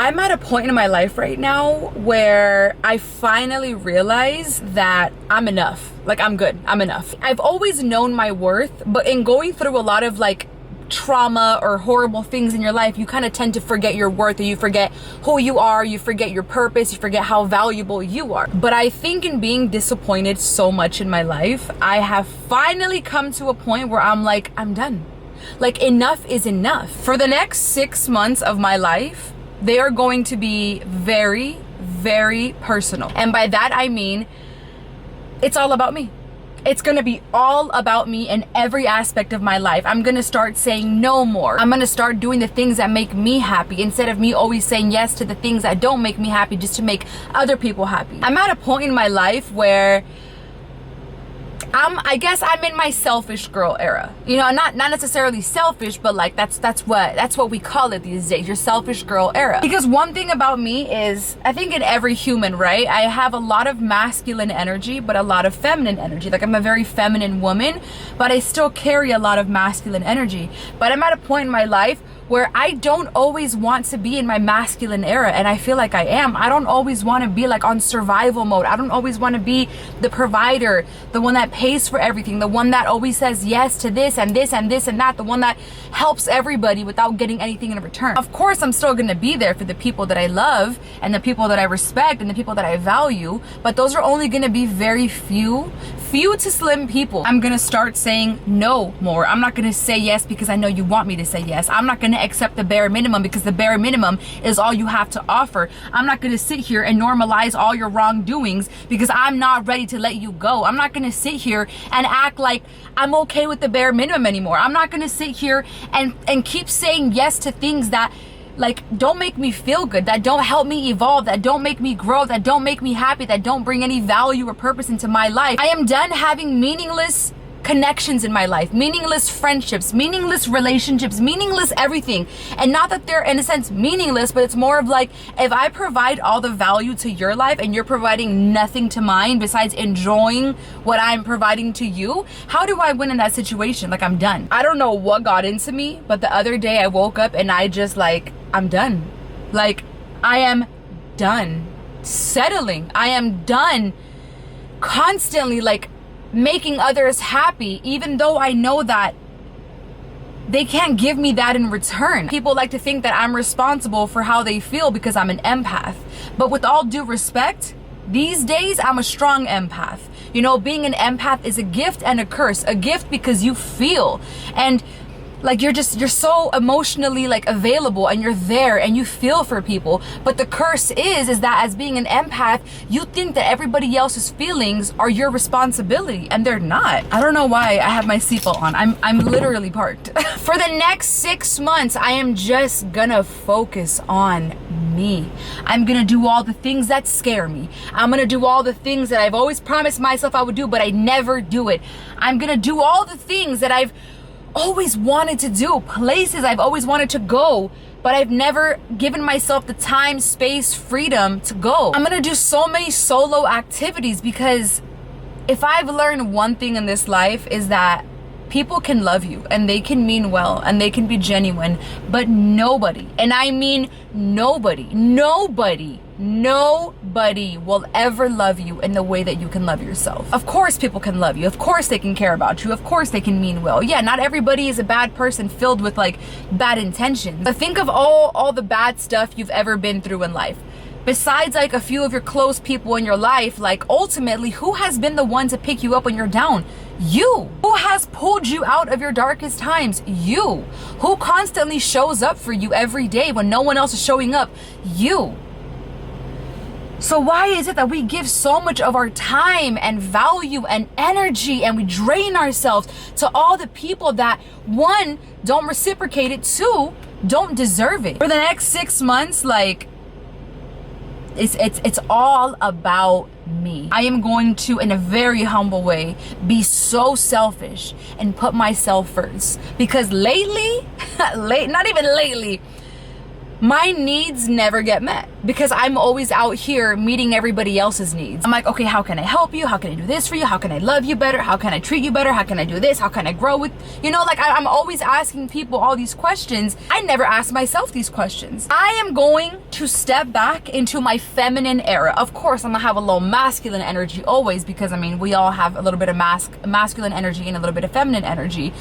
I'm at a point in my life right now where I finally realize that I'm enough. Like, I'm good. I'm enough. I've always known my worth, but in going through a lot of like trauma or horrible things in your life, you kind of tend to forget your worth, or you forget who you are, you forget your purpose, you forget how valuable you are. But I think in being disappointed so much in my life, I have finally come to a point where I'm like, I'm done. Like, enough is enough. For the next 6 months of my life, they are going to be very, very personal. And by that, I mean, it's all about me. It's gonna be all about me in every aspect of my life. I'm gonna start saying no more. I'm gonna start doing the things that make me happy instead of me always saying yes to the things that don't make me happy just to make other people happy. I'm at a point in my life where I guess I'm in my selfish girl era. You know, not necessarily selfish, but like that's what we call it these days, your selfish girl era. Because one thing about me is, I think in every human, right, I have a lot of masculine energy, but a lot of feminine energy. Like, I'm a very feminine woman, but I still carry a lot of masculine energy. But I'm at a point in my life where I don't always want to be in my masculine era, and I feel like I am. I don't always want to be like on survival mode. I don't always want to be the provider, the one that pays for everything, the one that always says yes to this and this and this and that, the one that helps everybody without getting anything in return. Of course, I'm still gonna be there for the people that I love and the people that I respect and the people that I value, but those are only gonna be very few to slim people. I'm gonna start saying no more. I'm not gonna say yes because I know you want me to say yes. I'm not gonna accept the bare minimum because the bare minimum is all you have to offer. I'm not gonna sit here and normalize all your wrongdoings because I'm not ready to let you go. I'm not gonna sit here and act like I'm okay with the bare minimum anymore. I'm not gonna sit here and keep saying yes to things that like don't make me feel good, that don't help me evolve, that don't make me grow, that don't make me happy, that don't bring any value or purpose into my life. I am done having meaningless connections in my life, meaningless friendships, meaningless relationships, meaningless everything. And not that they're in a sense meaningless, but it's more of like, if I provide all the value to your life and you're providing nothing to mine besides enjoying what I'm providing to you, how do I win in that situation? Like, I'm done. I don't know what got into me, but the other day I woke up and I just like, I'm done. Like, I am done settling. I am done constantly like making others happy, even though I know that they can't give me that in return. People like to think that I'm responsible for how they feel because I'm an empath. But with all due respect, these days I'm a strong empath. You know, being an empath is a gift and a curse. A gift because you feel, and like you're so emotionally like available and you're there and you feel for people. But the curse is that as being an empath, you think that everybody else's feelings are your responsibility, and they're not. I don't know why I have my seatbelt on. I'm literally parked. For the next 6 months, I am just gonna focus on me. I'm gonna do all the things that scare me. I'm gonna do all the things that I've always promised myself I would do, but I never do it. I'm gonna do all the things that I've always wanted to do, places I've always wanted to go, but I've never given myself the time, space, freedom to go. I'm gonna do so many solo activities, because if I've learned one thing in this life is that people can love you and they can mean well and they can be genuine, but nobody, and I mean nobody will ever love you in the way that you can love yourself. Of course people can love you. Of course they can care about you. Of course they can mean well. Yeah, not everybody is a bad person filled with like bad intentions. But think of all the bad stuff you've ever been through in life. Besides like a few of your close people in your life, like ultimately, who has been the one to pick you up when you're down? You. Who has pulled you out of your darkest times? You. Who constantly shows up for you every day when no one else is showing up? You. So why is it that we give so much of our time and value and energy, and we drain ourselves to all the people that, one, don't reciprocate it, two, don't deserve it? For the next 6 months, like, it's all about me. I am going to, in a very humble way, be so selfish and put myself first. Because lately, not even lately, my needs never get met because I'm always out here meeting everybody else's needs. I'm like, okay, how can I help you? How can I do this for you? How can I love you better? How can I treat you better? How can I do this? How can I grow with, you know, like I'm always asking people all these questions. I never ask myself these questions. I am going to step back into my feminine era. Of course, I'm gonna have a little masculine energy always because I mean, we all have a little bit of masculine energy and a little bit of feminine energy.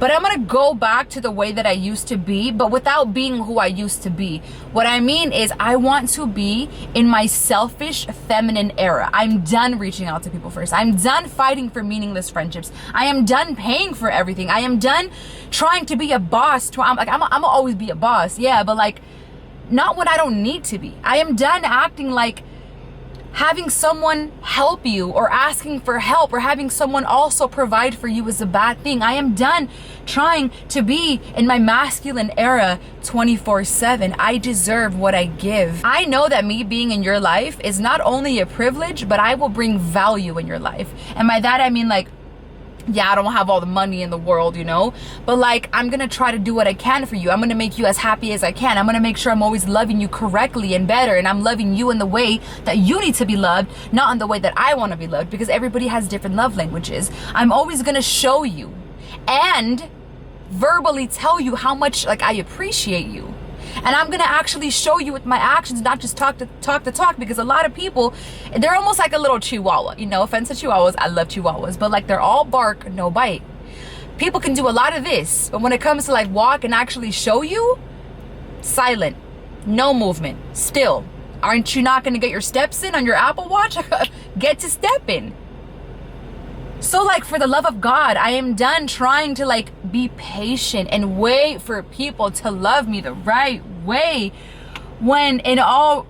But I'm gonna go back to the way that I used to be, but without being who I used to be. What I mean is I want to be in my selfish feminine era. I'm done reaching out to people first. I'm done fighting for meaningless friendships. I am done paying for everything. I am done trying to be a boss. I'm gonna always be a boss, yeah, but like not when I don't need to be. I am done acting like having someone help you or asking for help or having someone also provide for you is a bad thing. I am done trying to be in my masculine era 24/7. I deserve what I give. I know that me being in your life is not only a privilege, but I will bring value in your life. And by that I mean like, yeah, I don't have all the money in the world, you know, but like I'm gonna try to do what I can for you. I'm gonna make you as happy as I can. I'm gonna make sure I'm always loving you correctly and better, and I'm loving you in the way that you need to be loved, not in the way that I want to be loved, because everybody has different love languages. I'm always gonna show you and verbally tell you how much like I appreciate you. And I'm gonna actually show you with my actions, not just talk the talk, because a lot of people, they're almost like a little chihuahua. You know, offense to chihuahuas, I love chihuahuas, but like they're all bark, no bite. People can do a lot of this, but when it comes to like walk and actually show you, silent, no movement, still. Aren't you not gonna get your steps in on your Apple Watch? Get to stepping. So like, for the love of God, I am done trying to like be patient and wait for people to love me the right way, when in all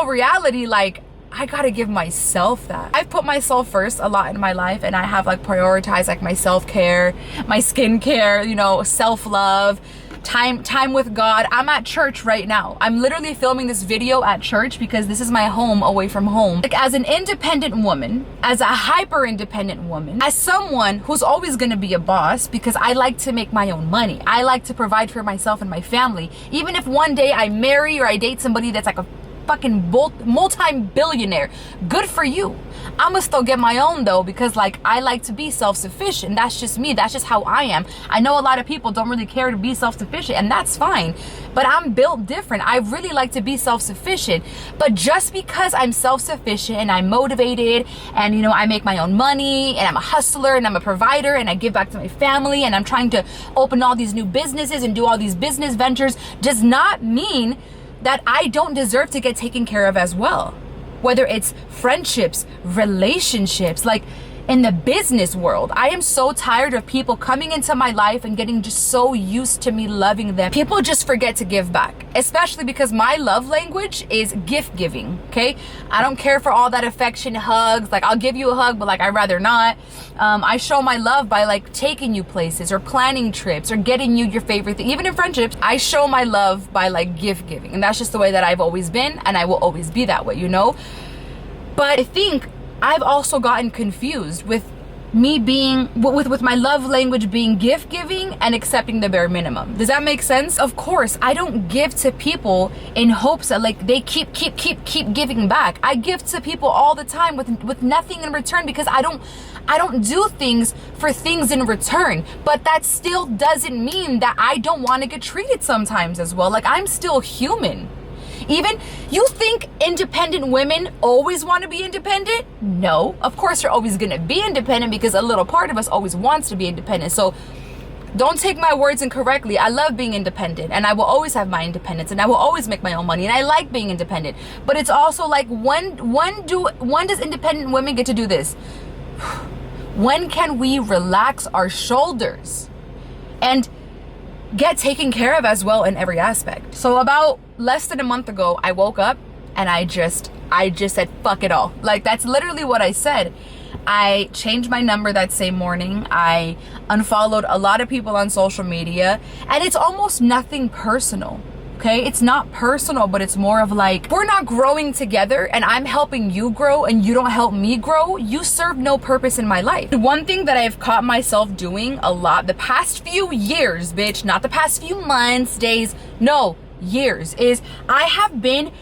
reality, like I gotta give myself that. I've put myself first a lot in my life, and I have like prioritized like my self-care, my skincare, you know, self-love, time with God. I'm at church right now. I'm literally filming this video at church because this is my home away from home. Like, as an independent woman, as a hyper independent woman, as someone who's always gonna be a boss because I like to make my own money. I like to provide for myself and my family. Even if one day I marry or I date somebody that's like a fucking multi-billionaire, good for you. I'ma still get my own though, because like I like to be self-sufficient. That's just me. That's just how I am. I know a lot of people don't really care to be self-sufficient, and that's fine, but I'm built different. I really like to be self-sufficient. But just because I'm self-sufficient and I'm motivated and, you know, I make my own money and I'm a hustler and I'm a provider and I give back to my family and I'm trying to open all these new businesses and do all these business ventures, does not mean that I don't deserve to get taken care of as well. Whether it's friendships, relationships, like in the business world. I am so tired of people coming into my life and getting just so used to me loving them. People just forget to give back, especially because my love language is gift giving, okay? I don't care for all that affection, hugs. Like, I'll give you a hug, but like I'd rather not. I show my love by like taking you places or planning trips or getting you your favorite thing. Even in friendships, I show my love by like gift giving. And that's just the way that I've always been, and I will always be that way, you know? But I think I've also gotten confused with me being, with my love language being gift giving and accepting the bare minimum. Does that make sense? Of course, I don't give to people in hopes that like they keep giving back. I give to people all the time with nothing in return, because I don't do things for things in return. But that still doesn't mean that I don't want to get treated sometimes as well. Like, I'm still human. Even, you think independent women always want to be independent? No, of course you're always going to be independent, because a little part of us always wants to be independent. So don't take my words incorrectly. I love being independent, and I will always have my independence, and I will always make my own money, and I like being independent. But it's also like, when does independent women get to do this? When can we relax our shoulders and get taken care of as well in every aspect? So about less than a month ago, I woke up and I just said, fuck it all. Like, that's literally what I said. I changed my number that same morning. I unfollowed a lot of people on social media, and it's almost nothing personal. Okay, it's not personal, but it's more of like, we're not growing together and I'm helping you grow and you don't help me grow. You serve no purpose in my life. One thing that I've caught myself doing a lot the past few years, bitch, not the past few months, days, no, years is I have been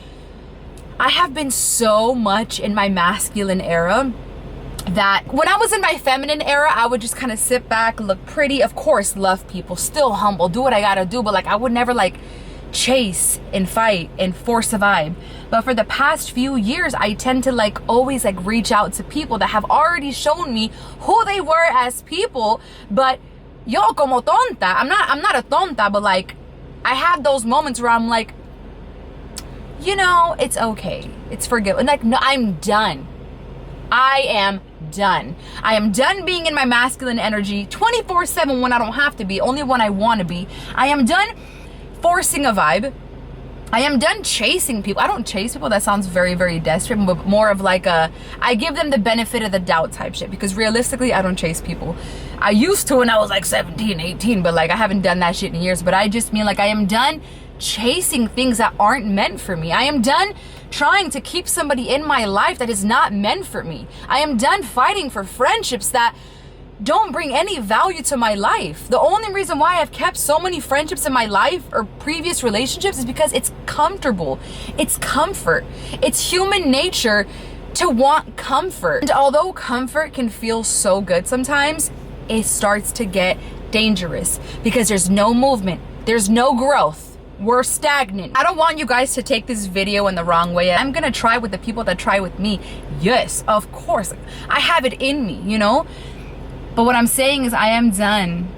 so much in my masculine era that when I was in my feminine era, I would just kind of sit back, look pretty, of course, love people, still humble, do what I gotta do, but like I would never like chase and fight and force a vibe. But for the past few years, I tend to like always like reach out to people that have already shown me who they were as people. But yo como tonta, I'm not a tonta, but like I have those moments where I'm like, you know, it's okay, it's forgiven. Like, no, I'm done. I am done. I am done being in my masculine energy 24/7 when I don't have to be, only when I want to be. I am done forcing a vibe. I am done chasing people. I don't chase people. That sounds very, very desperate, but more of like I give them the benefit of the doubt type shit, because realistically, I don't chase people. I used to when I was like 17, 18, but like I haven't done that shit in years. But I just mean like I am done chasing things that aren't meant for me. I am done trying to keep somebody in my life that is not meant for me. I am done fighting for friendships that don't bring any value to my life. The only reason why I've kept so many friendships in my life or previous relationships is because it's comfortable. It's comfort. It's human nature to want comfort. And although comfort can feel so good sometimes, it starts to get dangerous because there's no movement. There's no growth. We're stagnant. I don't want you guys to take this video in the wrong way. I'm gonna try with the people that try with me. Yes, of course. I have it in me, you know? But what I'm saying is I am done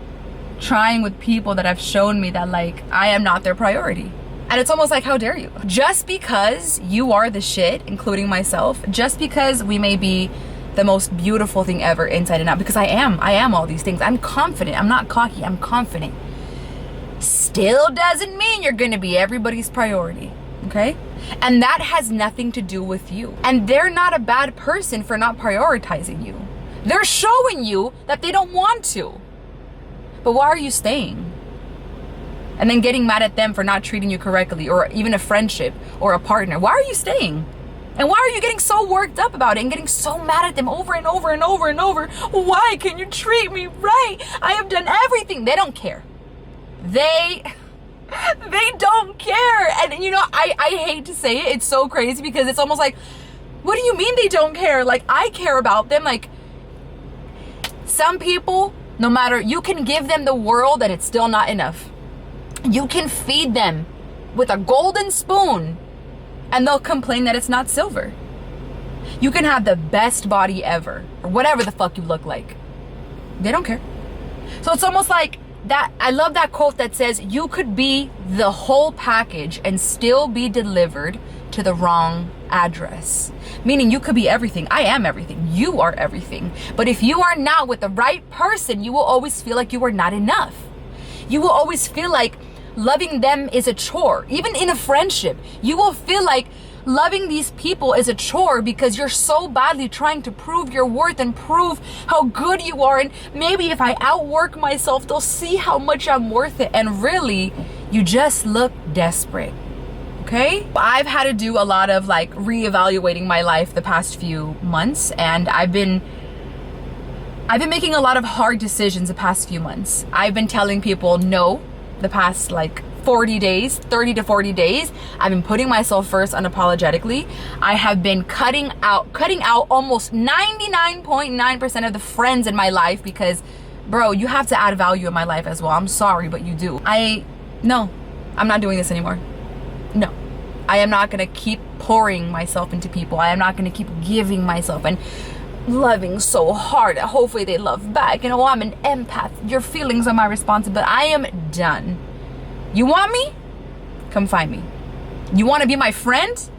trying with people that have shown me that like I am not their priority. And it's almost like, how dare you? Just because you are the shit, including myself, just because we may be the most beautiful thing ever inside and out, because I am all these things. I'm confident. I'm not cocky. I'm confident. Still doesn't mean you're gonna be everybody's priority, okay? And that has nothing to do with you. And they're not a bad person for not prioritizing you. They're showing you that they don't want to. But why are you staying? And then getting mad at them for not treating you correctly, or even a friendship or a partner. Why are you staying? And why are you getting so worked up about it and getting so mad at them over and over and over and over? Why can you treat me right? I have done everything. They don't care. They don't care. And you know, I hate to say it. It's so crazy because it's almost like, what do you mean they don't care? Like, I care about them. Like, some people, no matter, you can give them the world and it's still not enough. You can feed them with a golden spoon and they'll complain that it's not silver. You can have the best body ever, or whatever the fuck you look like. They don't care. So it's almost like that. I love that quote that says, you could be the whole package and still be delivered to the wrong address. Meaning you could be everything. I am everything. You are everything. But if you are not with the right person, you will always feel like you are not enough. You will always feel like loving them is a chore. Even in a friendship, you will feel like loving these people is a chore because you're so badly trying to prove your worth and prove how good you are. And maybe if I outwork myself, they'll see how much I'm worth it. And really, you just look desperate. Okay? I've had to do a lot of like reevaluating my life the past few months, and I've been making a lot of hard decisions the past few months. I've been telling people no the past like 40 days, 30 to 40 days. I've been putting myself first unapologetically. I have been cutting out almost 99.9% of the friends in my life because, bro, you have to add value in my life as well. I'm sorry, but you do. No, I'm not doing this anymore. No, I am not gonna keep pouring myself into people. I am not gonna keep giving myself and loving so hard that hopefully they love back. You know, I'm an empath. Your feelings are my responsibility. I am done. You want me? Come find me. You want to be my friend?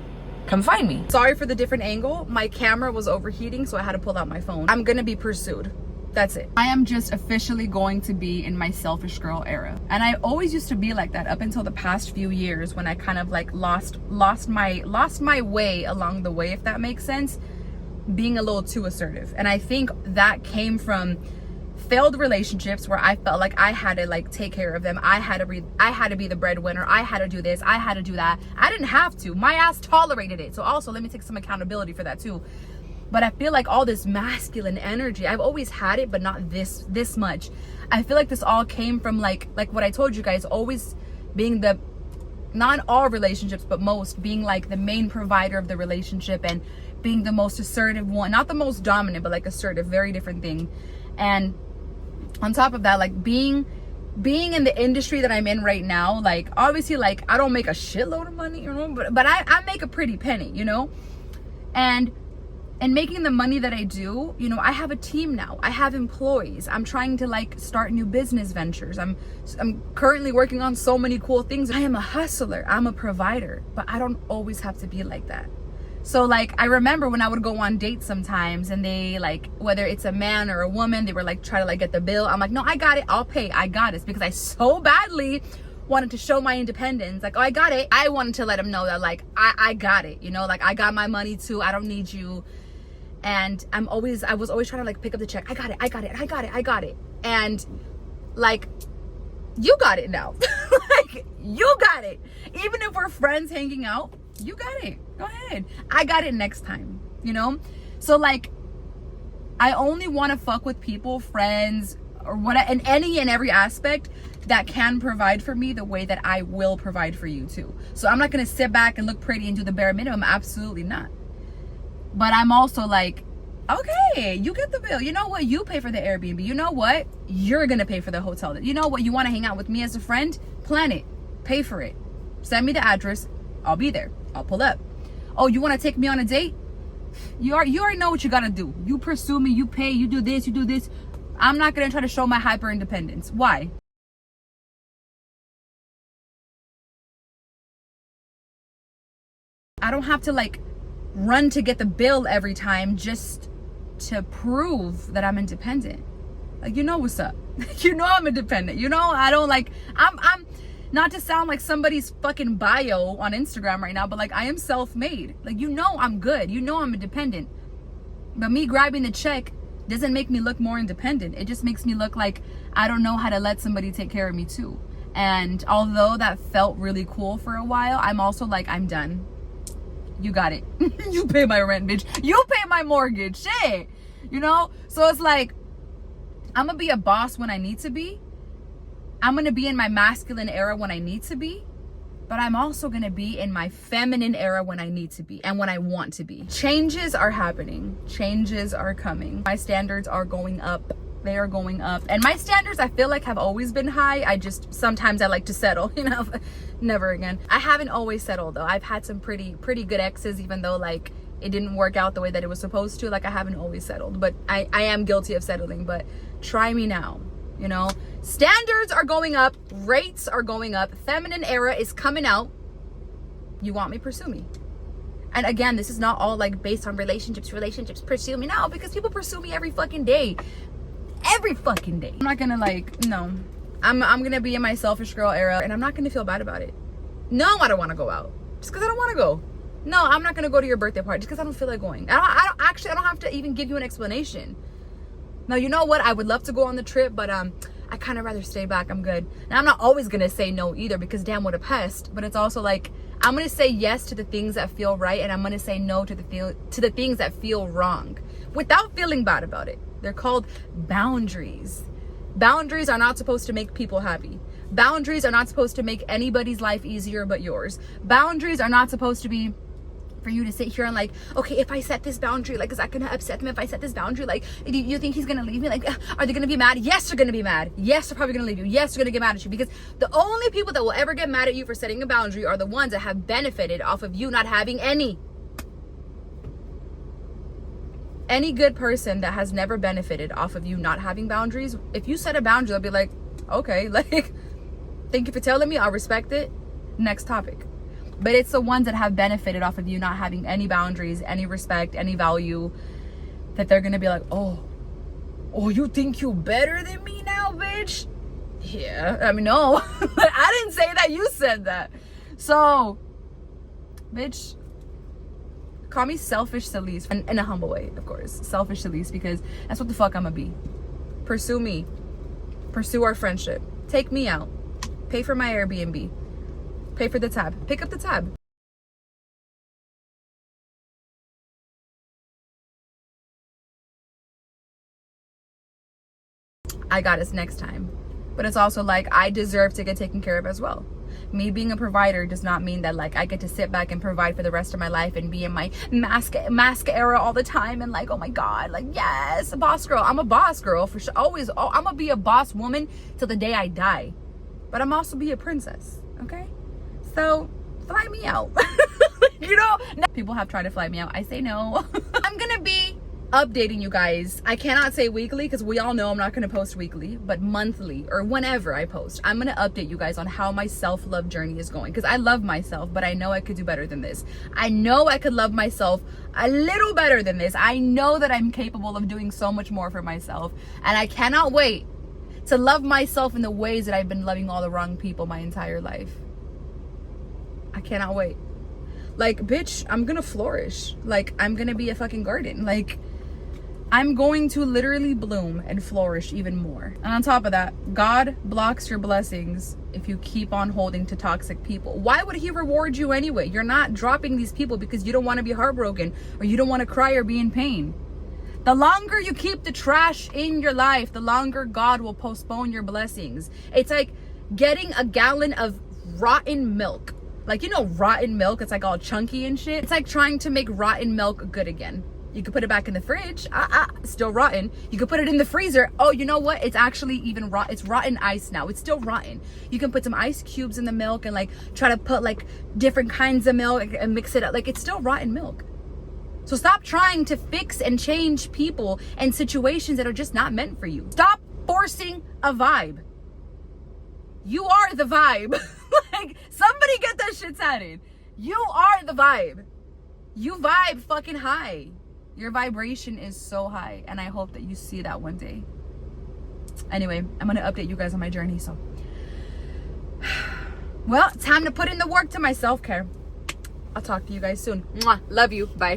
Come find me. Sorry for the different angle. My camera was overheating, so I had to pull out my phone. I'm gonna be pursued. That's it. I am just officially going to be in my selfish girl era. And I always used to be like that up until the past few years when I kind of like lost my way along the way, if that makes sense. Being a little too assertive. And I think that came from failed relationships where I felt like I had to like take care of them. I had to be the breadwinner. I had to do this. I had to do that. I didn't have to. My ass tolerated it. So also let me take some accountability for that too. But I feel like all this masculine energy, I've always had it, but not this much. I feel like this all came from like what I told you guys, always being the not all relationships, but most, being like the main provider of the relationship and being the most assertive one, not the most dominant, but like assertive, very different thing. And on top of that, like being in the industry that I'm in right now, like obviously like I don't make a shitload of money, you know, but I make a pretty penny, you know. And making the money that I do, you know, I have a team now. I have employees. I'm trying to like start new business ventures. I'm currently working on so many cool things. I am a hustler. I'm a provider, but I don't always have to be like that. So like I remember when I would go on dates sometimes and they like, whether it's a man or a woman, they were like try to like get the bill. I'm like, no, I got it. I'll pay. I got this, because I so badly wanted to show my independence. Like, oh, I got it. I wanted to let them know that like I got it, you know, like I got my money too. I don't need you. And I was always trying to like pick up the check. I got it. And like, you got it now. Like, you got it. Even if we're friends hanging out, you got it. Go ahead. I got it next time, you know? So like, I only want to fuck with people, friends, or what, in any and every aspect that can provide for me the way that I will provide for you too. So I'm not going to sit back and look pretty and do the bare minimum. Absolutely not. But I'm also like, okay, you get the bill. You know what? You pay for the Airbnb. You know what? You're going to pay for the hotel. You know what? You want to hang out with me as a friend? Plan it. Pay for it. Send me the address. I'll be there. I'll pull up. Oh, you want to take me on a date? You already know what you got to do. You pursue me. You pay. You do this. You do this. I'm not going to try to show my hyper independence. Why? I don't have to like run to get the bill every time just to prove that I'm independent. Like, you know what's up. You know I'm independent. You know, I don't like, I'm not to sound like somebody's fucking bio on Instagram right now, but like I am self-made. Like, you know I'm good. You know I'm independent. But me grabbing the check doesn't make me look more independent. It just makes me look like I don't know how to let somebody take care of me too. And although that felt really cool for a while, I'm also like, I'm done. You got it. You pay my rent, bitch. You pay my mortgage. Shit. You know? So it's like, I'm gonna be a boss when I need to be. I'm gonna be in my masculine era when I need to be. But I'm also gonna be in my feminine era when I need to be and when I want to be. Changes are happening. Changes are coming. My standards are going up. They are going up. And my standards, I feel like, have always been high. Sometimes I like to settle, you know. Never again. I haven't always settled though. I've had some pretty good exes, even though like it didn't work out the way that it was supposed to. Like, I haven't always settled, but I am guilty of settling. But try me now, you know. Standards are going up. Rates are going up. Feminine era is coming out. You want me? Pursue me. And again, this is not all like based on relationships. Pursue me. No, because people pursue me every fucking day. Every fucking day. I'm not gonna like, no. I'm gonna be in my selfish girl era, and I'm not gonna feel bad about it. No, I don't want to go out just because I don't want to go. No, I'm not gonna go to your birthday party just because I don't feel like going. I don't have to even give you an explanation. Now, you know what? I would love to go on the trip, but I kind of rather stay back. I'm good. Now, I'm not always gonna say no either, because damn, what a pest. But it's also like, I'm gonna say yes to the things that feel right, and I'm gonna say no to the things that feel wrong, without feeling bad about it. They're called boundaries. Boundaries are not supposed to make people happy. Boundaries are not supposed to make anybody's life easier but yours. Boundaries are not supposed to be for you to sit here and like, okay, if I set this boundary, like, is that gonna upset them? If I set this boundary, like, do you think he's gonna leave me? Like, are they gonna be mad? Yes, they're gonna be mad. Yes, they're probably gonna leave you. Yes, they're gonna get mad at you, because the only people that will ever get mad at you for setting a boundary are the ones that have benefited off of you not having any. Any good person that has never benefited off of you not having boundaries, if you set a boundary, they'll be like, okay, like, thank you for telling me, I'll respect it. Next topic. But it's the ones that have benefited off of you not having any boundaries, any respect, any value, that they're gonna be like, oh, you think you better than me now, bitch? Yeah, I mean, no. I didn't say that, you said that. So, bitch, call me selfish Celise, in a humble way, of course. Selfish Celise, because that's what the fuck I'm gonna be. Pursue me. Pursue our friendship. Take me out. Pay for my Airbnb. Pay for the tab. Pick up the tab. I got us next time. But it's also like, I deserve to get taken care of as well. Me being a provider does not mean that like I get to sit back and provide for the rest of my life and be in my mask era all the time and like, oh my God, like, yes, a boss girl. I'm a boss girl for sure. Always. Oh, I'm gonna be a boss woman till the day I die. But I'm also be a princess, okay? So fly me out. You know, people have tried to fly me out. I say no. I'm gonna be updating you guys. I cannot say weekly because we all know I'm not going to post weekly, but monthly or whenever I post, I'm going to update you guys on how my self-love journey is going, because I love myself, but I know I could do better than this. I know I could love myself a little better than this. I know that I'm capable of doing so much more for myself, and I cannot wait to love myself in the ways that I've been loving all the wrong people my entire life. I cannot wait. Like, bitch, I'm gonna flourish. Like, I'm gonna be a fucking garden. Like, I'm going to literally bloom and flourish even more. And on top of that, God blocks your blessings if you keep on holding to toxic people. Why would he reward you anyway? You're not dropping these people because you don't want to be heartbroken or you don't want to cry or be in pain. The longer you keep the trash in your life, the longer God will postpone your blessings. It's like getting a gallon of rotten milk. Like, you know, rotten milk, it's like all chunky and shit. It's like trying to make rotten milk good again. You could put it back in the fridge, still rotten. You could put it in the freezer. Oh, you know what? It's actually even rotten. It's rotten ice now. It's still rotten. You can put some ice cubes in the milk and like try to put like different kinds of milk and mix it up. Like, it's still rotten milk. So stop trying to fix and change people and situations that are just not meant for you. Stop forcing a vibe. You are the vibe. Like, somebody get that shit started. You are the vibe. You vibe fucking high. Your vibration is so high, and I hope that you see that one day. Anyway, I'm gonna update you guys on my journey, so. Well, time to put in the work to my self-care. I'll talk to you guys soon. Mwah. Love you. Bye.